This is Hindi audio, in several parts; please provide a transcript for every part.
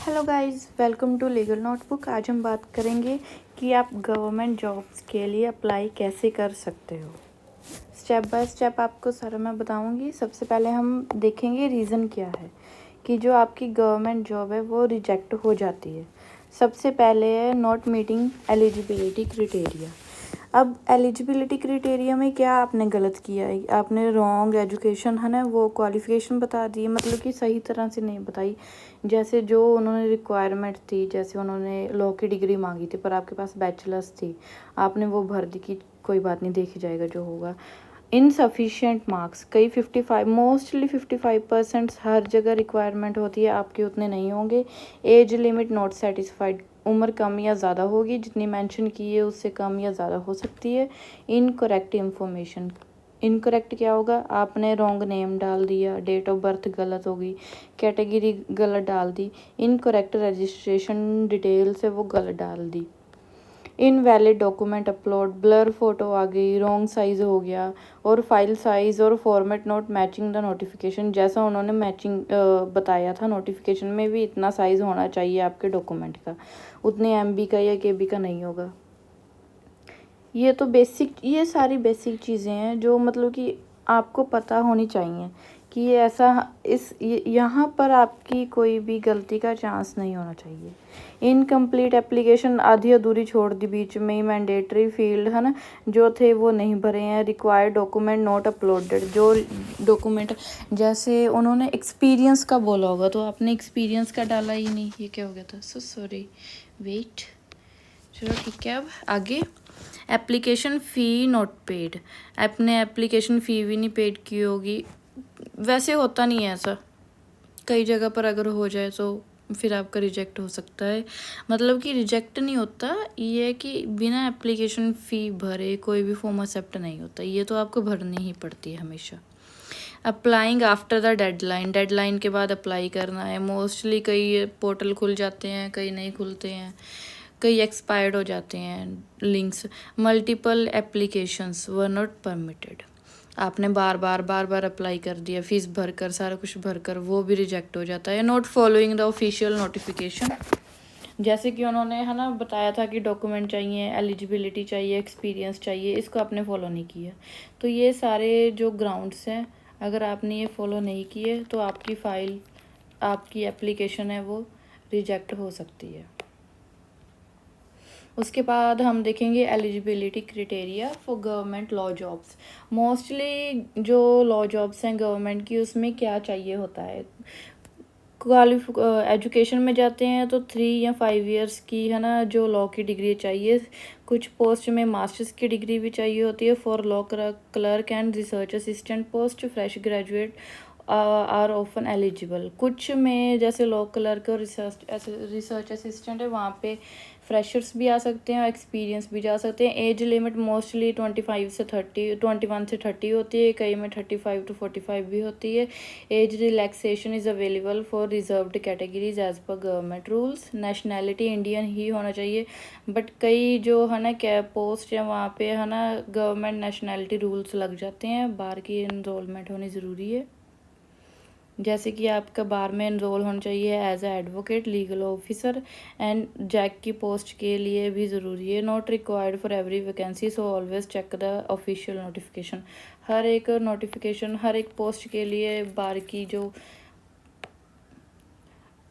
Hello guys, welcome to legal notebook. आज हम बात करेंगे कि आप गवर्नमेंट जॉब्स के लिए अप्लाई कैसे कर सकते हो। स्टेप बाय स्टेप आपको सारा मैं बताऊंगी। सबसे पहले हम देखेंगे रीज़न क्या है कि जो आपकी गवर्नमेंट जॉब है वो रिजेक्ट हो जाती है। सबसे पहले है नॉट मीटिंग एलिजिबिलिटी क्राइटेरिया। अब एलिजिबिलिटी क्राइटेरिया में क्या आपने गलत किया है, आपने रॉन्ग एजुकेशन है ना वो क्वालिफ़िकेशन बता दी है, मतलब कि सही तरह से नहीं बताई। जैसे जो उन्होंने रिक्वायरमेंट थी, जैसे उन्होंने लॉ की डिग्री मांगी थी पर आपके पास बैचलर्स थी, आपने वो भर दी कि कोई बात नहीं, देखी जाएगा जो होगा। इनसफिशिएंट मार्क्स, कई 55 मोस्टली 55% हर जगह रिक्वायरमेंट होती है, आपके उतने नहीं होंगे। एज लिमिट नॉट सेटिस्फाइड, उम्र कम या ज़्यादा होगी, जितनी मेंशन की है उससे कम या ज़्यादा हो सकती है। इनकरेक्ट इंफॉर्मेशन, इनकरेक्ट क्या होगा, आपने रॉन्ग नेम डाल दिया, डेट ऑफ बर्थ गलत होगी, कैटेगरी गलत डाल दी, इनकरेक्ट रजिस्ट्रेशन डिटेल्स है वो गलत डाल दी। Invalid document upload, blur photo आ गई, रॉन्ग साइज़ हो गया, और फाइल साइज़ और format not matching the notification, जैसा उन्होंने मैचिंग बताया था नोटिफिकेशन में भी इतना साइज़ होना चाहिए आपके डॉक्यूमेंट का, उतने MB का या KB का नहीं होगा। ये तो बेसिक, ये सारी बेसिक चीज़ें हैं जो मतलब कि आपको पता होनी चाहिए कि ये ऐसा यहाँ पर आपकी कोई भी गलती का चांस नहीं होना चाहिए। इनकम्प्लीट एप्लीकेशन, आधी अधूरी छोड़ दी बीच में ही। मैंडेटरी फील्ड है ना जो थे वो नहीं भरे हैं। रिक्वायर्ड डॉक्यूमेंट नॉट अपलोडेड, जो डॉक्यूमेंट जैसे उन्होंने एक्सपीरियंस का बोला होगा तो आपने एक्सपीरियंस का डाला ही नहीं। ये क्या हो गया था, सो सॉरी, वेट। चलो ठीक है, अब आगे। एप्लीकेशन फ़ी नॉट पेड, आपने एप्लीकेशन फ़ी भी नहीं पेड की होगी। वैसे होता नहीं है ऐसा, कई जगह पर अगर हो जाए तो फिर आपका रिजेक्ट हो सकता है। मतलब कि रिजेक्ट नहीं होता, ये है कि बिना एप्लीकेशन फ़ी भरे कोई भी फॉर्म एक्सेप्ट नहीं होता, ये तो आपको भरनी ही पड़ती है हमेशा। Applying after the deadline, deadline के बाद अप्लाई करना है। मोस्टली कई पोर्टल खुल जाते हैं, कई नहीं खुलते हैं, कई एक्सपायर्ड हो जाते हैं links. Multiple applications were not permitted, आपने बार बार अप्लाई कर दिया, फीस भरकर, सारा कुछ भरकर, वो भी रिजेक्ट हो जाता है। Not following the official notification, जैसे कि उन्होंने है ना बताया था कि डॉक्यूमेंट चाहिए, एलिजिबिलिटी चाहिए, एक्सपीरियंस चाहिए, इसको आपने फॉलो नहीं किया। तो ये सारे जो ग्राउंड्स हैं, अगर आपने ये फॉलो नहीं किए तो आपकी फ़ाइल, आपकी एप्लीकेशन है वो रिजेक्ट हो सकती है। उसके बाद हम देखेंगे eligibility criteria for government law jobs. Mostly जो लॉ जॉब्स हैं गवर्नमेंट की, उसमें क्या चाहिए होता है, एजुकेशन में जाते हैं तो 3 या 5 इयर्स की है ना जो लॉ की डिग्री चाहिए। कुछ पोस्ट में मास्टर्स की डिग्री भी चाहिए होती है। For law clerk and research assistant post fresh graduate are often eligible. कुछ में जैसे लॉ क्लर्क और रिसर्च असिस्टेंट है, वहाँ पे फ्रेशर्स भी आ सकते हैं और एक्सपीरियंस भी जा सकते हैं। एज लिमिट मोस्टली 21 से 30 होती है, कई में 35 to 45 भी होती है। Age relaxation is available for reserved categories as per government rules. Nationality Indian ही होना चाहिए, बट कई जो है ना क्या पोस्ट है वहाँ पे है ना गवर्नमेंट नेशनैलिटी रूल्स लग जाते हैं, बार की इनरोलमेंट होनी ज़रूरी है। जैसे कि आपका बार में एनरोल होना चाहिए as a advocate, legal officer and JAG की पोस्ट के लिए भी ज़रूरी है। Not required for every vacancy, so always check the official notification. हर एक नोटिफिकेशन, हर एक पोस्ट के लिए बार की जो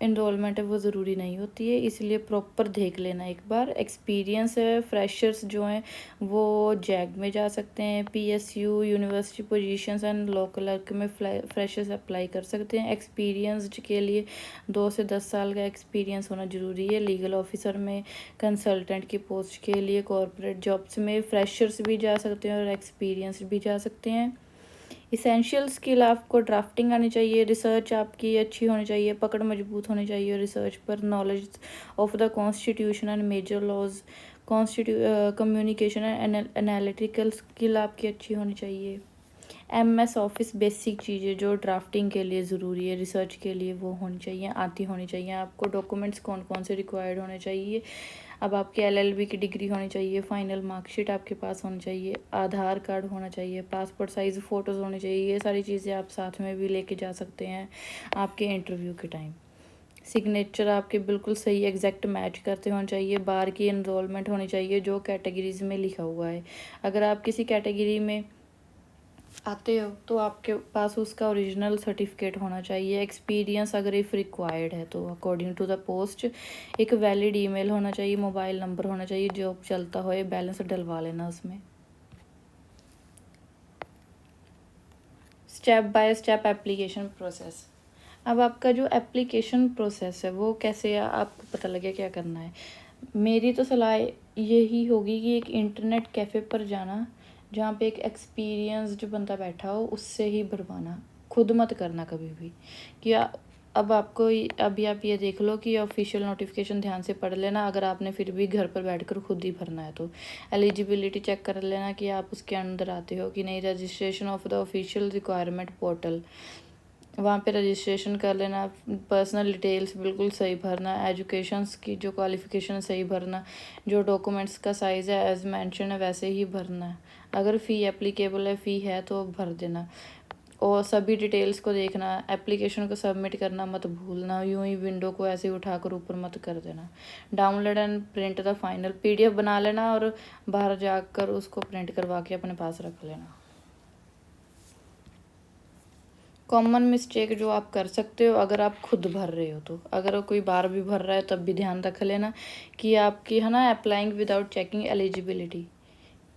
इनरोलमेंट है वो ज़रूरी नहीं होती है, इसलिए प्रॉपर देख लेना एक बार। एक्सपीरियंस है, फ्रेशर्स जो हैं वो जैग में जा सकते हैं। PSU university positions and law clerk में फ्रेशर्स अप्लाई कर सकते हैं। एक्सपीरियंस्ड के लिए 2 से 10 साल का एक्सपीरियंस होना ज़रूरी है। लीगल ऑफिसर में, कंसल्टेंट की पोस्ट के लिए, कॉरपोरेट जॉब्स में फ्रेशर्स भी जा सकते हैं और एक्सपीरियंस भी जा सकते हैं। इसेंशियल स्किल, आपको ड्राफ्टिंग आनी चाहिए, रिसर्च आपकी अच्छी होनी चाहिए, पकड़ मजबूत होनी चाहिए रिसर्च पर, knowledge of the constitution and major laws, communication and analytical skill आपकी अच्छी होनी चाहिए। MS ऑफिस बेसिक चीज़ें जो ड्राफ्टिंग के लिए ज़रूरी है, रिसर्च के लिए, वो होनी चाहिए, आती होनी चाहिए आपको। डॉक्यूमेंट्स कौन कौन से रिक्वायर्ड होने चाहिए, अब आपके LLB की डिग्री होनी चाहिए, फाइनल मार्कशीट आपके पास होनी चाहिए, आधार कार्ड होना चाहिए, पासपोर्ट साइज़ फ़ोटोज़ होने चाहिए। ये सारी चीज़ें आप साथ में भी लेके जा सकते हैं आपके इंटरव्यू के टाइम। सिग्नेचर आपके बिल्कुल सही एग्जैक्ट मैच करते होने चाहिए। बार की एनरोलमेंट होनी चाहिए जो कैटेगरीज में लिखा हुआ है। अगर आप किसी कैटेगरी में आते हो तो आपके पास उसका ओरिजिनल सर्टिफिकेट होना चाहिए। एक्सपीरियंस अगर इफ़ रिक्वायर्ड है तो अकॉर्डिंग टू द पोस्ट। एक वैलिड ईमेल होना चाहिए, मोबाइल नंबर होना चाहिए, जॉब चलता हो, बैलेंस डलवा लेना उसमें। Step by step application process. अब आपका जो एप्लीकेशन प्रोसेस है वो कैसे आपको पता लगे क्या करना है। मेरी तो सलाह यही होगी कि एक इंटरनेट कैफ़े पर जाना जहाँ पे एक एक्सपीरियंस जो बंदा बैठा हो उससे ही भरवाना। खुद मत करना कभी भी कि अब आपको अभी आप ये देख लो कि ऑफिशियल नोटिफिकेशन ध्यान से पढ़ लेना। अगर आपने फिर भी घर पर बैठकर खुद ही भरना है तो एलिजिबिलिटी चेक कर लेना कि आप उसके अंदर आते हो कि नहीं। Registration of the official requirement portal, वहाँ पे रजिस्ट्रेशन कर लेना। पर्सनल डिटेल्स बिल्कुल सही भरना। एजुकेशंस की जो क्वालिफ़िकेशन सही भरना। जो डॉक्यूमेंट्स का साइज़ है एज मेंशन है वैसे ही भरना है। अगर फ़ी एप्लीकेबल है, फ़ी है तो भर देना। और सभी डिटेल्स को देखना। एप्लीकेशन को सबमिट करना मत भूलना। यूं ही विंडो को ऐसे उठाकर ऊपर मत कर देना। Download and print the final PDF बना लेना और बाहर जाकर उसको प्रिंट करवा के अपने पास रख लेना। कॉमन मिस्टेक जो आप कर सकते हो अगर आप खुद भर रहे हो तो, अगर कोई बार भी भर रहा है तब भी ध्यान रख लेना कि आपकी है ना अप्लाइंग विदाउट चेकिंग एलिजिबिलिटी,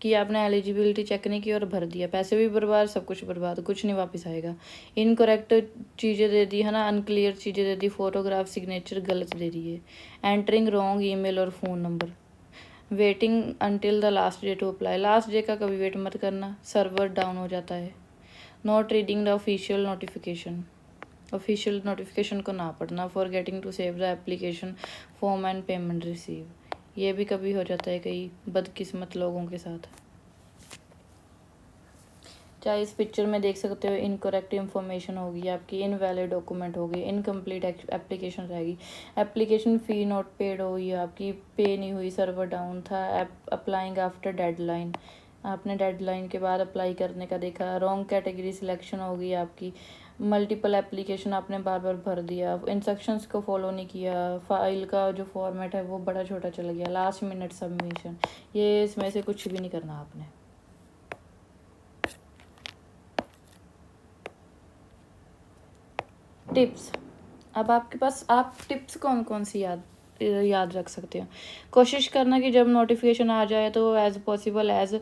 कि आपने एलिजिबिलिटी चेक नहीं की और भर दिया, पैसे भी बर्बाद, सब कुछ बर्बाद, कुछ नहीं वापस आएगा। इनकरेक्ट चीज़ें दे दी है ना, अनक्लियर चीज़ें दे दी, फोटोग्राफ सिग्नेचर गलत दे दिए, एंटरिंग रॉन्ग ईमेल और phone number, waiting until the last day to apply. Last day का कभी वेट मत करना, सर्वर डाउन हो जाता है। Not reading the official notification को ना पढ़ना। For getting to save the application form and payment receive, ये भी कभी हो जाता है कई बदकिस्मत लोगों के साथ। चाहे इस पिक्चर में देख सकते हो इनकरेक्ट इन्फॉर्मेशन होगी आपकी, इनवैलिड डॉक्यूमेंट होगी, इनकम्प्लीट एप्लीकेशन रहेगी, एप्लीकेशन फ़ी नॉट पेड होगी आपकी, पे नहीं हुई, सर्वर डाउन था, अप्लाइंग आफ्टर डेडलाइन, आपने डेडलाइन के बाद अप्लाई करने का देखा, रॉन्ग कैटेगरी सिलेक्शन होगी आपकी, मल्टीपल एप्लीकेशन आपने बार बार भर दिया, इंस्ट्रक्शंस को फॉलो नहीं किया, फाइल का जो फॉर्मेट है वो बड़ा छोटा चल गया, लास्ट मिनट सबमिशन, ये इसमें से कुछ भी नहीं करना आपने। टिप्स। अब आपके पास आप टिप्स कौन कौन सी याद रख सकते हो। कोशिश करना कि जब नोटिफिकेशन आ जाए तो एज पॉसिबल एज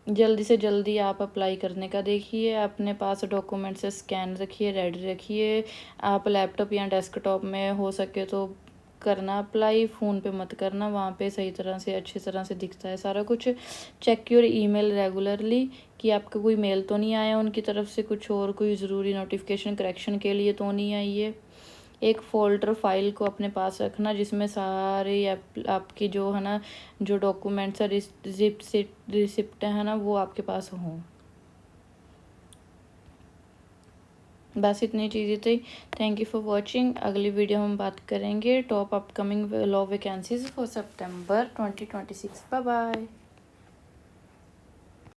जल्दी से जल्दी आप अप्लाई करने का देखिए। अपने पास डॉक्यूमेंट से स्कैन रखिए, रेडी रखिए। आप लैपटॉप या डेस्कटॉप में हो सके तो करना अप्लाई, फ़ोन पे मत करना, वहाँ पे सही तरह से अच्छी तरह से दिखता है सारा कुछ। चेक योर ईमेल रेगुलरली कि आपका कोई मेल तो नहीं आया उनकी तरफ से, कुछ और कोई ज़रूरी नोटिफिकेशन करेक्शन के लिए तो नहीं आई है। एक फ़ोल्डर फाइल को अपने पास रखना जिसमें सारे आपकी जो है ना जो डॉक्यूमेंट्स है रिसिप्ट है ना वो आपके पास हों। बस इतनी चीज़ें थी। Thank you for watching. अगली वीडियो हम बात करेंगे top upcoming law vacancies for सितंबर 2026। Bye bye.